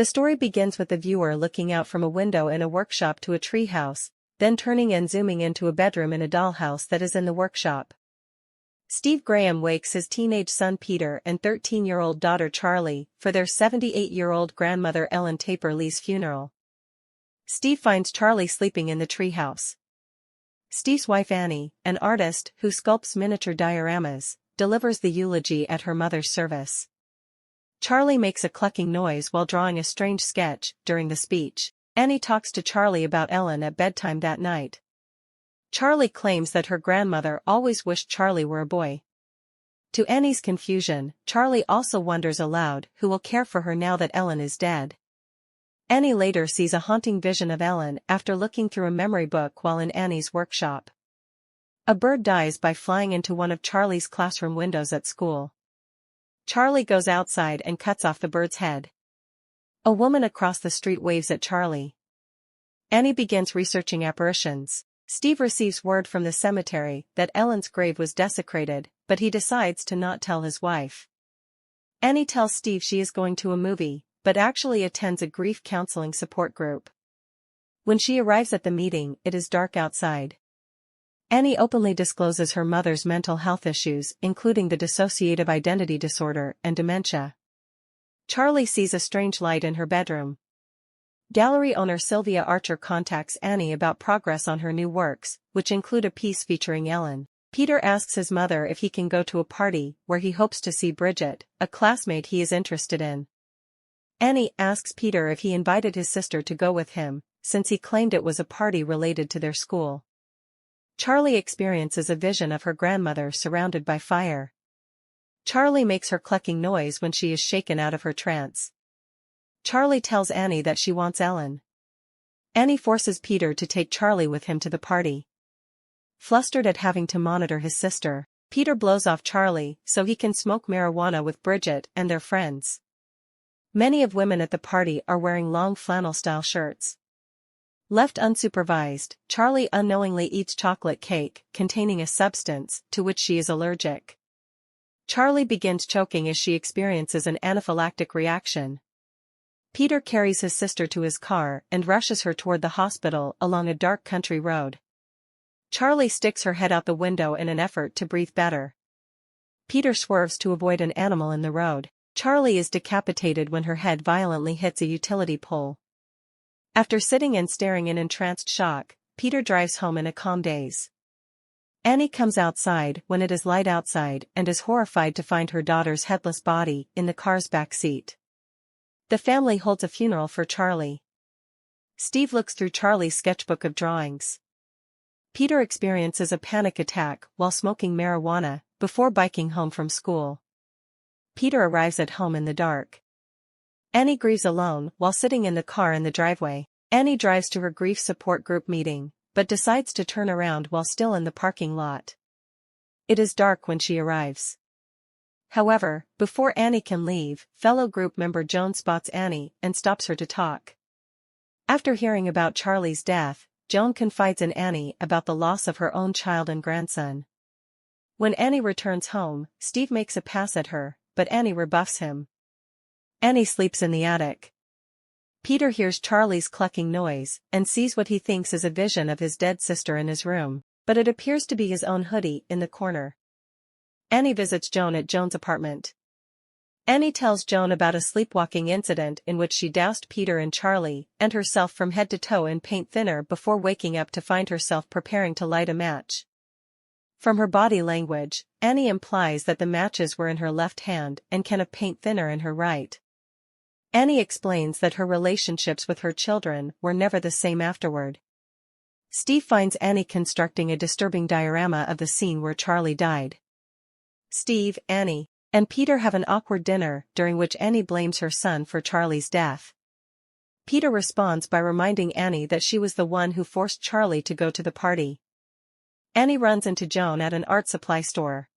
The story begins with the viewer looking out from a window in a workshop to a treehouse, then turning and zooming into a bedroom in a dollhouse that is in the workshop. Steve Graham wakes his teenage son Peter and 13-year-old daughter Charlie for their 78-year-old grandmother Ellen Taper Lee's funeral. Steve finds Charlie sleeping in the treehouse. Steve's wife Annie, an artist who sculpts miniature dioramas, delivers the eulogy at her mother's service. Charlie makes a clucking noise while drawing a strange sketch during the speech. Annie talks to Charlie about Ellen at bedtime that night. Charlie claims that her grandmother always wished Charlie were a boy. To Annie's confusion, Charlie also wonders aloud who will care for her now that Ellen is dead. Annie later sees a haunting vision of Ellen after looking through a memory book while in Annie's workshop. A bird dies by flying into one of Charlie's classroom windows at school. Charlie goes outside and cuts off the bird's head. A woman across the street waves at Charlie. Annie begins researching apparitions. Steve receives word from the cemetery that Ellen's grave was desecrated, but he decides to not tell his wife. Annie tells Steve she is going to a movie, but actually attends a grief counseling support group. When she arrives at the meeting, it is dark outside. Annie openly discloses her mother's mental health issues, including the dissociative identity disorder and dementia. Charlie sees a strange light in her bedroom. Gallery owner Sylvia Archer contacts Annie about progress on her new works, which include a piece featuring Ellen. Peter asks his mother if he can go to a party where he hopes to see Bridget, a classmate he is interested in. Annie asks Peter if he invited his sister to go with him, since he claimed it was a party related to their school. Charlie experiences a vision of her grandmother surrounded by fire. Charlie makes her clucking noise when she is shaken out of her trance. Charlie tells Annie that she wants Ellen. Annie forces Peter to take Charlie with him to the party. Flustered at having to monitor his sister, Peter blows off Charlie so he can smoke marijuana with Bridget and their friends. Many of women at the party are wearing long flannel-style shirts. Left unsupervised, Charlie unknowingly eats chocolate cake containing a substance to which she is allergic. Charlie begins choking as she experiences an anaphylactic reaction. Peter carries his sister to his car and rushes her toward the hospital along a dark country road. Charlie sticks her head out the window in an effort to breathe better. Peter swerves to avoid an animal in the road. Charlie is decapitated when her head violently hits a utility pole. After sitting and staring in entranced shock, Peter drives home in a calm daze. Annie comes outside when it is light outside and is horrified to find her daughter's headless body in the car's back seat. The family holds a funeral for Charlie. Steve looks through Charlie's sketchbook of drawings. Peter experiences a panic attack while smoking marijuana before biking home from school. Peter arrives at home in the dark. Annie grieves alone while sitting in the car in the driveway. Annie drives to her grief support group meeting, but decides to turn around while still in the parking lot. It is dark when she arrives. However, before Annie can leave, fellow group member Joan spots Annie and stops her to talk. After hearing about Charlie's death, Joan confides in Annie about the loss of her own child and grandson. When Annie returns home, Steve makes a pass at her, but Annie rebuffs him. Annie sleeps in the attic. Peter hears Charlie's clucking noise and sees what he thinks is a vision of his dead sister in his room, but it appears to be his own hoodie in the corner. Annie visits Joan at Joan's apartment. Annie tells Joan about a sleepwalking incident in which she doused Peter and Charlie and herself from head to toe in paint thinner before waking up to find herself preparing to light a match. From her body language, Annie implies that the matches were in her left hand and can of paint thinner in her right. Annie explains that her relationships with her children were never the same afterward. Steve finds Annie constructing a disturbing diorama of the scene where Charlie died. Steve, Annie, and Peter have an awkward dinner during which Annie blames her son for Charlie's death. Peter responds by reminding Annie that she was the one who forced Charlie to go to the party. Annie runs into Joan at an art supply store.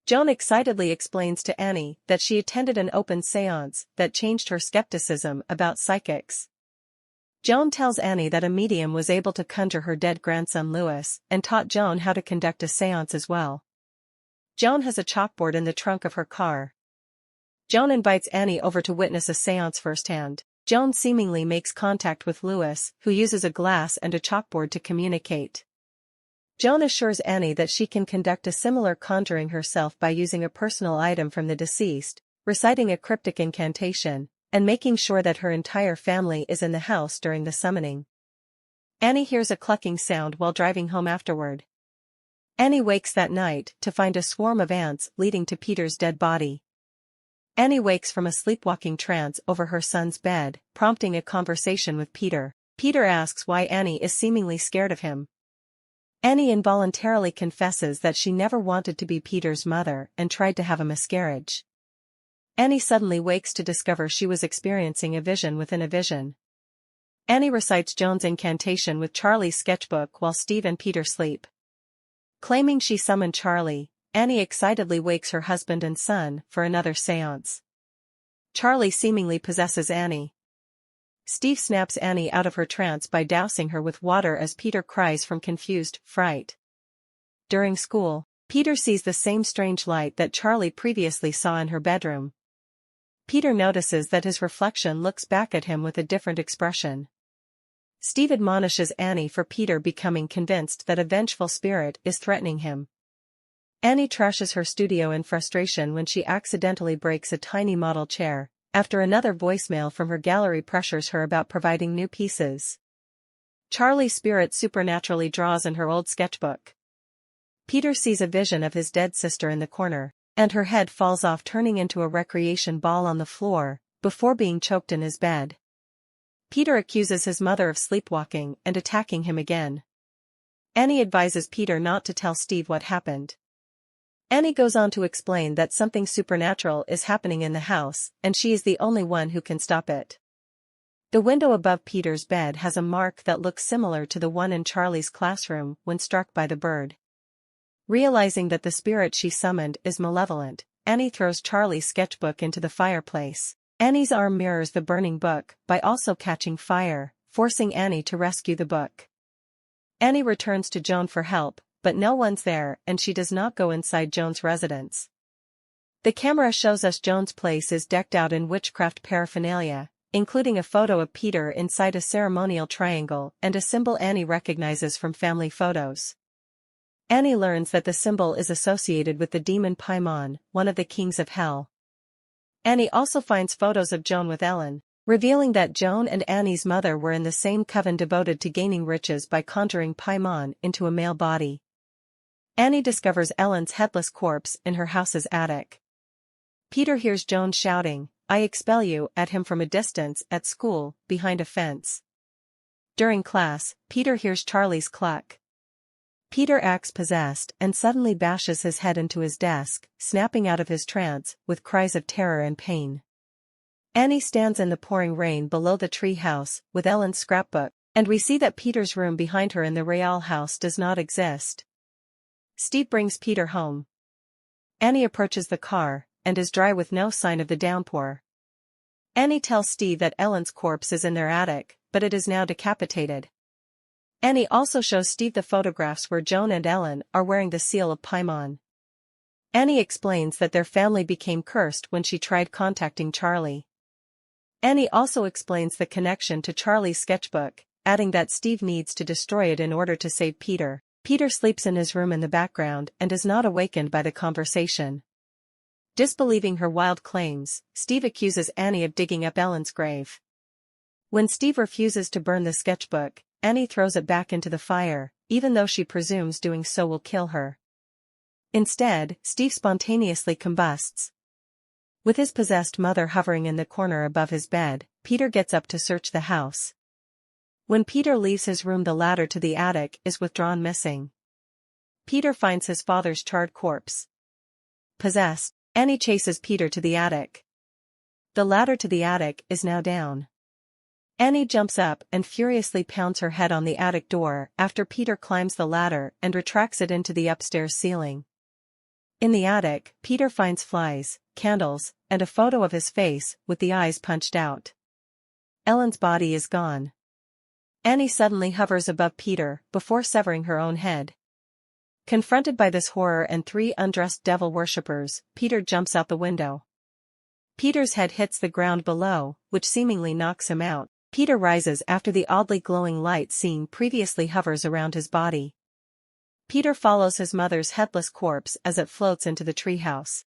Joan excitedly explains to Annie that she attended an open séance that changed her skepticism about psychics. Joan tells Annie that a medium was able to conjure her dead grandson Louis and taught Joan how to conduct a séance as well. Joan has a chalkboard in the trunk of her car. Joan invites Annie over to witness a séance firsthand. Joan seemingly makes contact with Louis, who uses a glass and a chalkboard to communicate. Joan assures Annie that she can conduct a similar conjuring herself by using a personal item from the deceased, reciting a cryptic incantation, and making sure that her entire family is in the house during the summoning. Annie hears a clucking sound while driving home afterward. Annie wakes that night to find a swarm of ants leading to Peter's dead body. Annie wakes from a sleepwalking trance over her son's bed, prompting a conversation with Peter. Peter asks why Annie is seemingly scared of him. Annie involuntarily confesses that she never wanted to be Peter's mother and tried to have a miscarriage. Annie suddenly wakes to discover she was experiencing a vision within a vision. Annie recites Joan's incantation with Charlie's sketchbook while Steve and Peter sleep. Claiming she summoned Charlie, Annie excitedly wakes her husband and son for another seance. Charlie seemingly possesses Annie. Steve snaps Annie out of her trance by dousing her with water as Peter cries from confused fright. During school, Peter sees the same strange light that Charlie previously saw in her bedroom. Peter notices that his reflection looks back at him with a different expression. Steve admonishes Annie for Peter becoming convinced that a vengeful spirit is threatening him. Annie trashes her studio in frustration when she accidentally breaks a tiny model chair, after another voicemail from her gallery pressures her about providing new pieces. Charlie's spirit supernaturally draws in her old sketchbook. Peter sees a vision of his dead sister in the corner, and her head falls off, turning into a recreation ball on the floor, before being choked in his bed. Peter accuses his mother of sleepwalking and attacking him again. Annie advises Peter not to tell Steve what happened. Annie goes on to explain that something supernatural is happening in the house, and she is the only one who can stop it. The window above Peter's bed has a mark that looks similar to the one in Charlie's classroom when struck by the bird. Realizing that the spirit she summoned is malevolent, Annie throws Charlie's sketchbook into the fireplace. Annie's arm mirrors the burning book by also catching fire, forcing Annie to rescue the book. Annie returns to Joan for help, but no one's there and she does not go inside Joan's residence. The camera shows us Joan's place is decked out in witchcraft paraphernalia, including a photo of Peter inside a ceremonial triangle and a symbol Annie recognizes from family photos. Annie learns that the symbol is associated with the demon Paimon, one of the kings of hell. Annie also finds photos of Joan with Ellen, revealing that Joan and Annie's mother were in the same coven devoted to gaining riches by conjuring Paimon into a male body. Annie discovers Ellen's headless corpse in her house's attic. Peter hears Joan shouting, "I expel you," at him from a distance at school, behind a fence. During class, Peter hears Charlie's cluck. Peter acts possessed and suddenly bashes his head into his desk, snapping out of his trance with cries of terror and pain. Annie stands in the pouring rain below the tree house with Ellen's scrapbook, and we see that Peter's room behind her in the Real house does not exist. Steve brings Peter home. Annie approaches the car, and is dry with no sign of the downpour. Annie tells Steve that Ellen's corpse is in their attic, but it is now decapitated. Annie also shows Steve the photographs where Joan and Ellen are wearing the seal of Paimon. Annie explains that their family became cursed when she tried contacting Charlie. Annie also explains the connection to Charlie's sketchbook, adding that Steve needs to destroy it in order to save Peter. Peter sleeps in his room in the background and is not awakened by the conversation. Disbelieving her wild claims, Steve accuses Annie of digging up Ellen's grave. When Steve refuses to burn the sketchbook, Annie throws it back into the fire, even though she presumes doing so will kill her. Instead, Steve spontaneously combusts. With his possessed mother hovering in the corner above his bed, Peter gets up to search the house. When Peter leaves his room, the ladder to the attic is withdrawn missing. Peter finds his father's charred corpse. Possessed, Annie chases Peter to the attic. The ladder to the attic is now down. Annie jumps up and furiously pounds her head on the attic door after Peter climbs the ladder and retracts it into the upstairs ceiling. In the attic, Peter finds flies, candles, and a photo of his face with the eyes punched out. Ellen's body is gone. Annie suddenly hovers above Peter before severing her own head. Confronted by this horror and 3 undressed devil worshippers, Peter jumps out the window. Peter's head hits the ground below, which seemingly knocks him out. Peter rises after the oddly glowing light seen previously hovers around his body. Peter follows his mother's headless corpse as it floats into the treehouse.